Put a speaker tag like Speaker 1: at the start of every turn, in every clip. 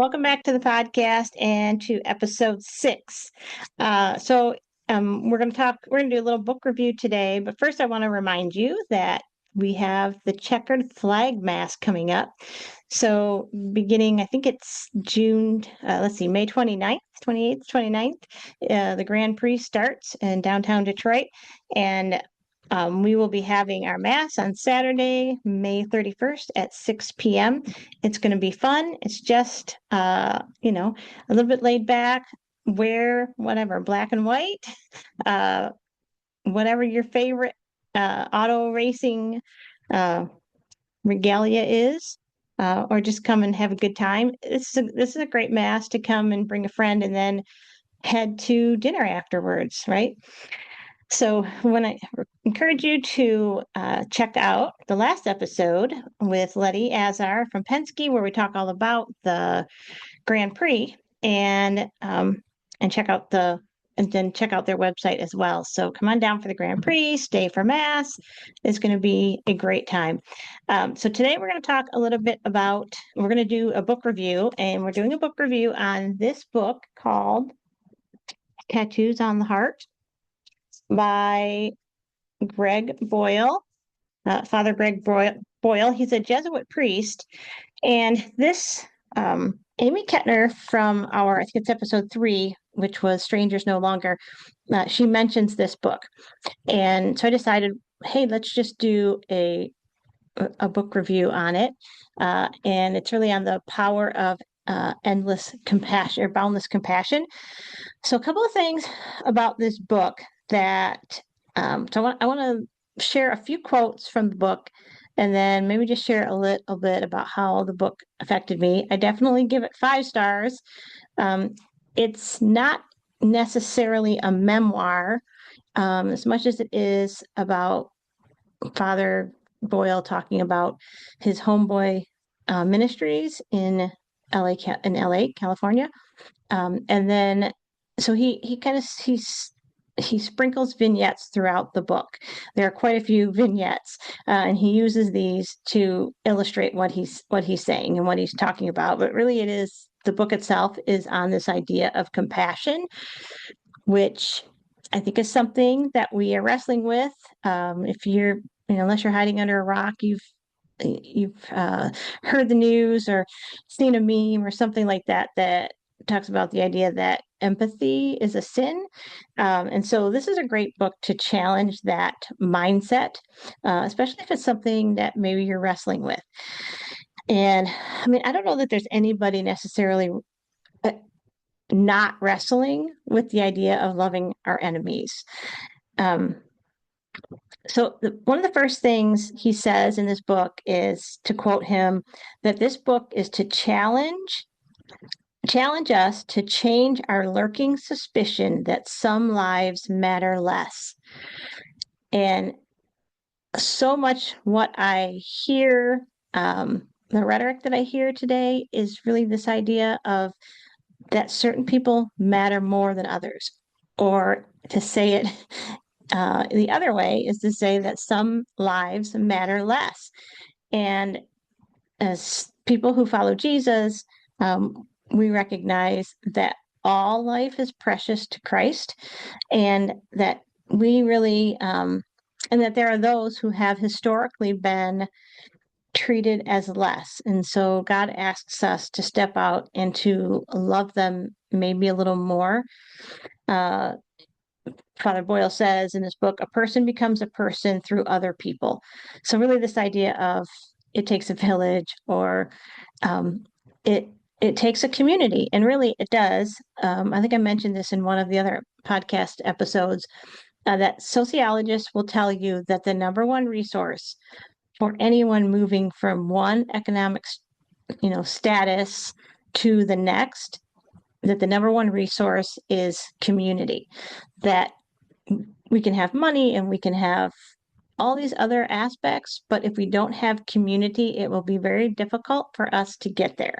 Speaker 1: Welcome back to the podcast and to episode 6. We're going to do a little book review today, but first I want to remind you that we have the checkered flag mass coming up. So beginning, I think it's May 29th, 28th, 29th, the Grand Prix starts in downtown Detroit. And we will be having our Mass on Saturday, May 31st at 6 p.m. It's going to be fun. It's just, a little bit laid back. Wear whatever, black and white, uh, whatever your favorite auto racing uh, regalia is, or just come and have a good time. This is a great Mass to come and bring a friend and then head to dinner afterwards, right? So when I encourage you to check out the last episode with Letty Azar from Penske, where we talk all about the Grand Prix and check out check out their website as well. So come on down for the Grand Prix, stay for Mass. It's going to be a great time. So today we're going to talk a little bit we're going to do a book review, and we're doing a book review on this book called Tattoos on the Heart by Greg Boyle, Father Greg Boyle. He's a Jesuit priest. And this, Amy Kettner from I think it's episode 3, which was Strangers No Longer, she mentions this book. And so I decided, hey, let's just do a book review on it. And it's really on the power of endless compassion or boundless compassion. So a couple of things about this book I want to share a few quotes from the book and then maybe just share a little bit about how the book affected me. I definitely give it 5 stars. It's not necessarily a memoir, as much as it is about Father Boyle talking about his homeboy ministries in LA, California. And then so he sprinkles vignettes throughout the book. There are quite a few vignettes, and he uses these to illustrate what he's saying and what he's talking about. But really, the book itself is on this idea of compassion, which I think is something that we are wrestling with. If you're, unless you're hiding under a rock, you've heard the news or seen a meme or something like that talks about the idea that empathy is a sin. And so this is a great book to challenge that mindset, especially if it's something that maybe you're wrestling with. And I mean, I don't know that there's anybody necessarily not wrestling with the idea of loving our enemies. One of the first things he says in this book is, to quote him, that this book is to challenge us to change our lurking suspicion that some lives matter less. And so much what I hear, the rhetoric that I hear today is really this idea of that certain people matter more than others. Or to say it the other way is to say that some lives matter less. And as people who follow Jesus, we recognize that all life is precious to Christ, and that we really, and that there are those who have historically been treated as less. And so God asks us to step out and to love them maybe a little more. Father Boyle says in his book, a person becomes a person through other people. So really this idea of it takes a village, or it takes a community, and really it does. I think I mentioned this in one of the other podcast episodes, that sociologists will tell you that the number one resource for anyone moving from one economic, status to the next, that the number one resource is community. That we can have money and we can have all these other aspects, but if we don't have community, it will be very difficult for us to get there.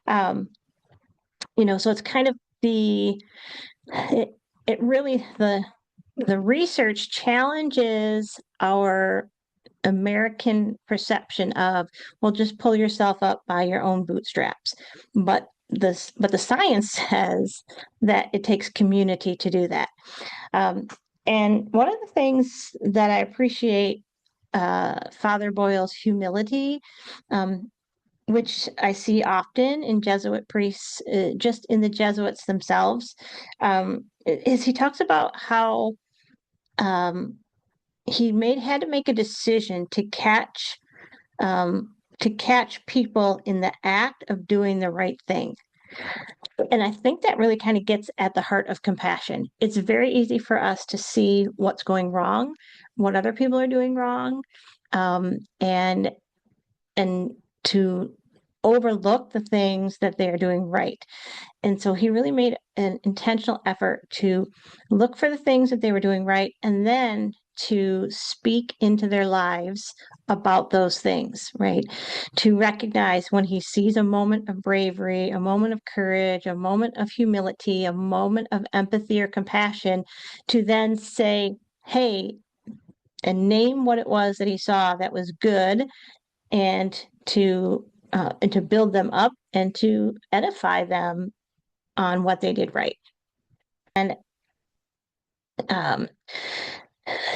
Speaker 1: So it's kind of the research challenges our American perception of, well, just pull yourself up by your own bootstraps. But but the science says that it takes community to do that. Um, and one of the things that I appreciate Father Boyle's humility, um, which I see often in Jesuit priests, just in the Jesuits themselves, is he talks about how um, he made had to make a decision to catch people in the act of doing the right thing. And I think that really kind of gets at the heart of compassion. It's very easy for us to see what's going wrong, what other people are doing wrong, and to overlook the things that they are doing right. And so he really made an intentional effort to look for the things that they were doing right and then to speak into their lives about those things, right? To recognize when he sees a moment of bravery, a moment of courage, a moment of humility, a moment of empathy or compassion, to then say, hey, and name what it was that he saw that was good and to build them up and to edify them on what they did right. And um,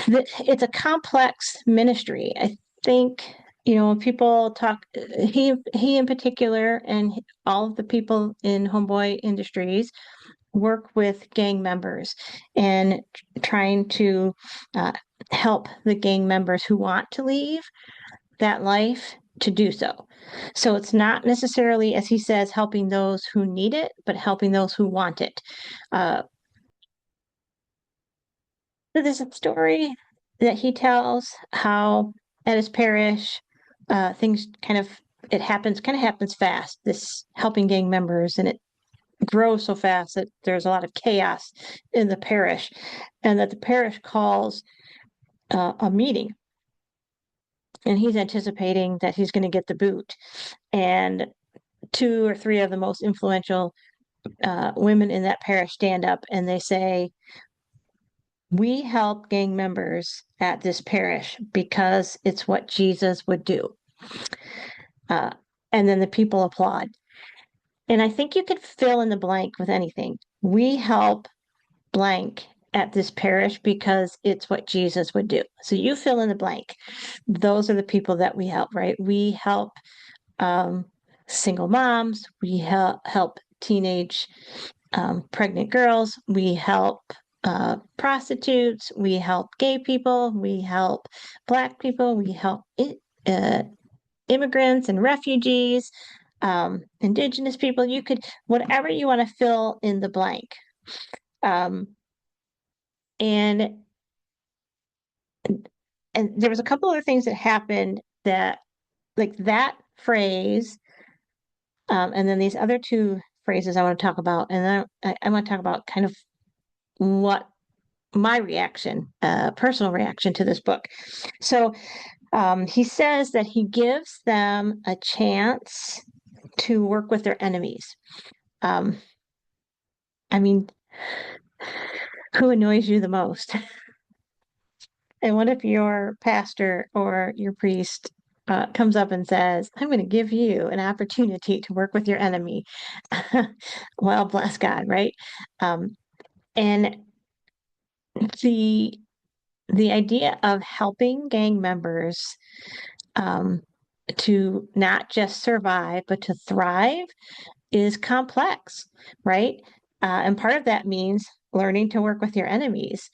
Speaker 1: it's a complex ministry. I think, when people talk, he in particular, and all of the people in Homeboy Industries work with gang members and trying to uh, help the gang members who want to leave that life to do so. So it's not necessarily, as he says, helping those who need it, but helping those who want it. Uh, there's a story that he tells how at his parish, things kind of happens fast, this helping gang members, and it grows so fast that there's a lot of chaos in the parish, and that the parish calls a meeting, and he's anticipating that he's going to get the boot. And two or three of the most influential women in that parish stand up and they say, we help gang members at this parish because it's what Jesus would do. Uh, and then the people applaud. And I think you could fill in the blank with anything. We help blank at this parish because it's what Jesus would do. So you fill in the blank. Those are the people that we help, right? We help um, single moms. We help teenage pregnant girls. We help prostitutes. We help gay people. We help Black people. We help uh, immigrants and refugees, Indigenous people. You could, whatever you want to fill in the blank. Um, and and there was a couple other things that happened that, like that phrase, and then these other two phrases I want to talk about, and then I want to talk about kind of what my reaction, personal reaction to this book. So he says that he gives them a chance to work with their enemies. Um, I mean, who annoys you the most? And what if your pastor or your priest comes up and says, I'm going to give you an opportunity to work with your enemy? Well, bless God, right? And the the idea of helping gang members um, to not just survive but to thrive is complex, right? And part of that means learning to work with your enemies.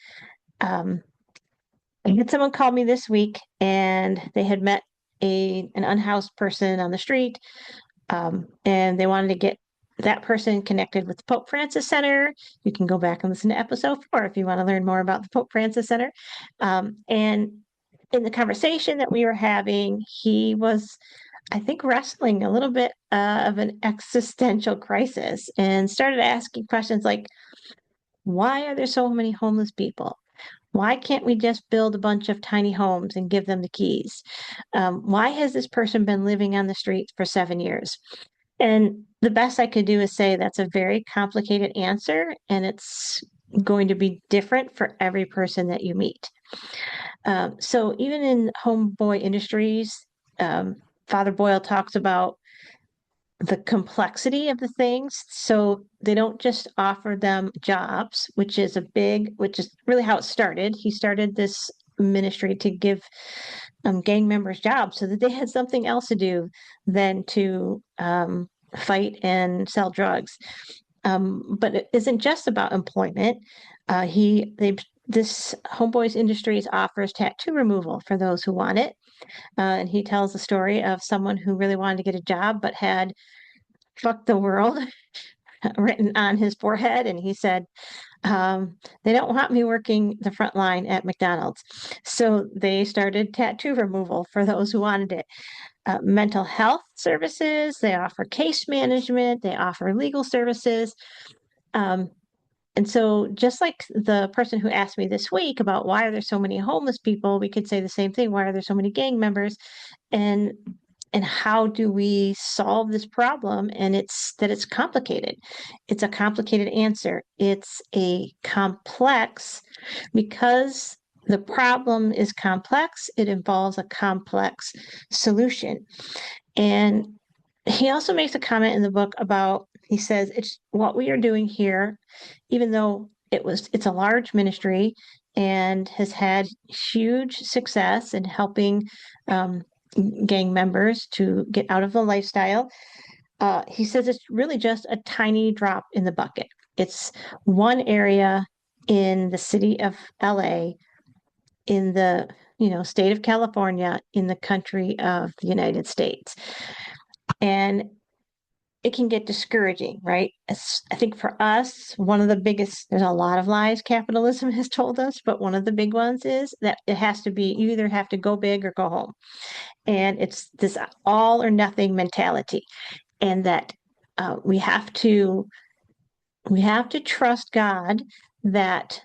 Speaker 1: Um, I had someone call me this week, and they had met an unhoused person on the street, and they wanted to get that person connected with the Pope Francis Center. You can go back and listen to episode 4 if you want to learn more about the Pope Francis Center. And in the conversation that we were having, he was, I think, wrestling a little bit of an existential crisis and started asking questions like, why are there so many homeless people? Why can't we just build a bunch of tiny homes and give them the keys? Why has this person been living on the streets for 7 years? And the best I could do is say that's a very complicated answer, and it's going to be different for every person that you meet. So even in Homeboy Industries, Father Boyle talks about the complexity of the things. So they don't just offer them jobs, which is really how it started. He started this ministry to give gang members jobs so that they had something else to do than to fight and sell drugs. But it isn't just about employment. This Homeboys Industries offers tattoo removal for those who want it. And he tells the story of someone who really wanted to get a job but had "fuck the world" written on his forehead. And he said, they don't want me working the front line at McDonald's. So they started tattoo removal for those who wanted it. Mental health services, they offer case management, they offer legal services. Um, and so, just like the person who asked me this week about why are there so many homeless people, we could say the same thing. Why are there so many gang members? And how do we solve this problem? And it's complicated. It's a complicated answer. It's a complex because the problem is complex. It involves a complex solution. And he also makes a comment in the book about, he says, it's what we are doing here, even though it's a large ministry and has had huge success in helping um, gang members to get out of the lifestyle. He says it's really just a tiny drop in the bucket. It's one area in the city of LA, in the state of California, in the country of the United States. And it can get discouraging, right? I think for us, one of the biggest, there's a lot of lies capitalism has told us, but one of the big ones is that it has to be, you either have to go big or go home. And it's this all or nothing mentality. And that we have to trust God that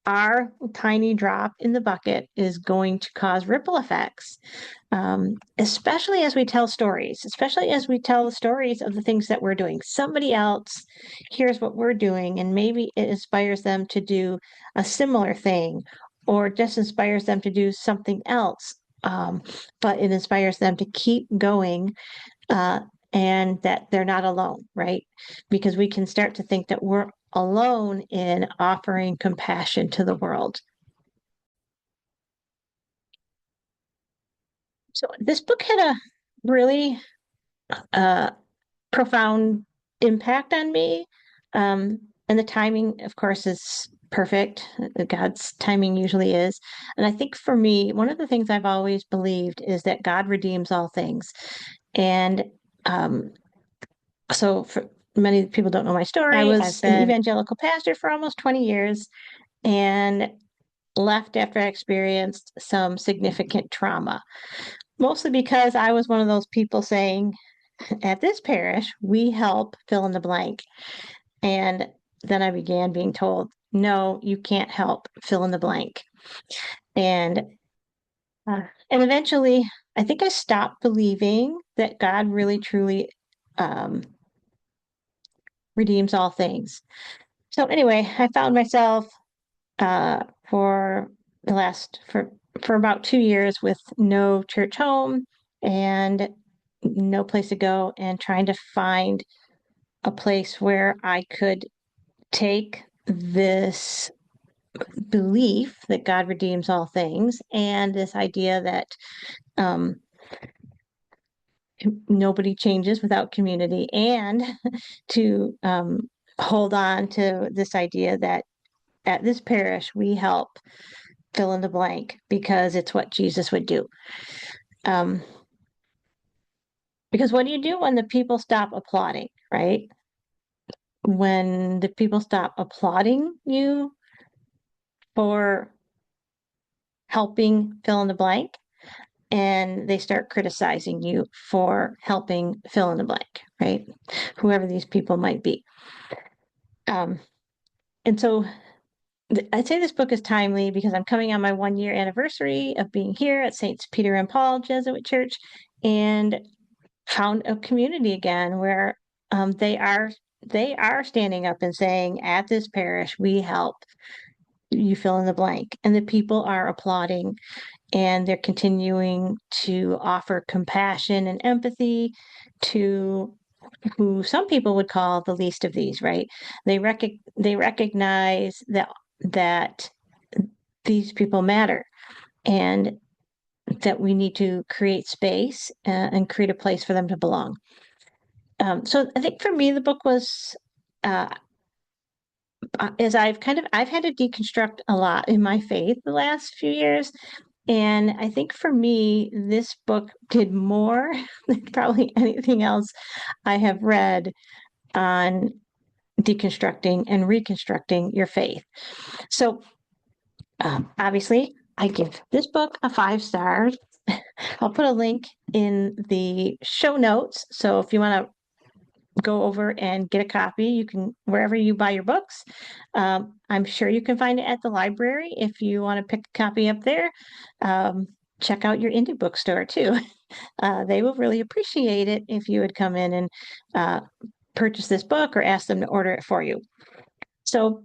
Speaker 1: our tiny drop in the bucket is going to cause ripple effects, especially as we tell stories, especially as we tell the stories of the things that we're doing. Somebody else hears what we're doing, and maybe it inspires them to do a similar thing, or just inspires them to do something else. But it inspires them to keep going, uh, and that they're not alone, right? Because we can start to think that we're alone in offering compassion to the world. So this book had a really uh, profound impact on me. And the timing, of course, is perfect. God's timing usually is. And I think for me, one of the things I've always believed is that God redeems all things. And um, so for many people don't know my story. I was an evangelical pastor for almost 20 years and left after I experienced some significant trauma, mostly because I was one of those people saying, at this parish, we help fill in the blank. And then I began being told, no, you can't help fill in the blank. And and eventually, I think I stopped believing that God really truly um, redeems all things. So anyway, I found myself uh, for for about 2 years with no church home and no place to go, and trying to find a place where I could take this belief that God redeems all things and this idea that um, nobody changes without community, and to hold on to this idea that at this parish we help fill in the blank because it's what Jesus would do. Um, because what do you do when the people stop applauding, right? When the people stop applauding you for helping fill in the blank, and they start criticizing you for helping fill in the blank, right? Whoever these people might be. Um, and so I'd say this book is timely because I'm coming on my 1 year anniversary of being here at Saints Peter and Paul Jesuit Church, and found a community again where they are standing up and saying, at this parish, we help you fill in the blank. And the people are applauding, and they're continuing to offer compassion and empathy to who some people would call the least of these, right? They recognize that these people matter and that we need to create space and create a place for them to belong. So I think for me, the book was, uh, as I've had to deconstruct a lot in my faith the last few years. And I think for me, this book did more than probably anything else I have read on deconstructing and reconstructing your faith. So, obviously, I give this book a 5 stars. I'll put a link in the show notes. So if you want to go over and get a copy, you can, wherever you buy your books. I'm sure you can find it at the library if you want to pick a copy up there. Um, Check out your indie bookstore too. They will really appreciate it if you would come in and purchase this book or ask them to order it for you. So,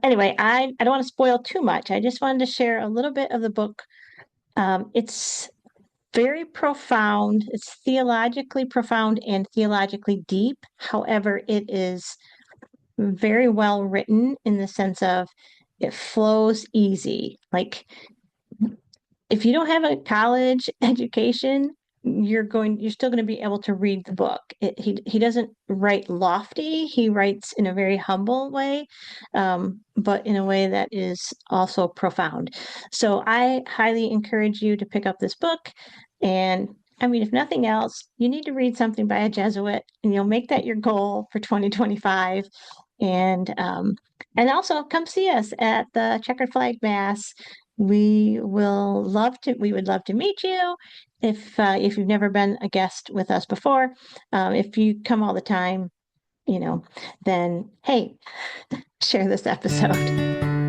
Speaker 1: anyway, I don't want to spoil too much. I just wanted to share a little bit of the book. It's very profound. It's theologically profound and theologically deep. However, it is very well written in the sense of it flows easy. Like if you don't have a college education, you're still going to be able to read the book. He doesn't write lofty. He writes in a very humble way, but in a way that is also profound. So I highly encourage you to pick up this book. And I mean, if nothing else, you need to read something by a Jesuit, and you'll make that your goal for 2025. And also come see us at the Checkered Flag Mass. We would love to meet you if you've never been a guest with us before. If you come all the time, then hey, share this episode.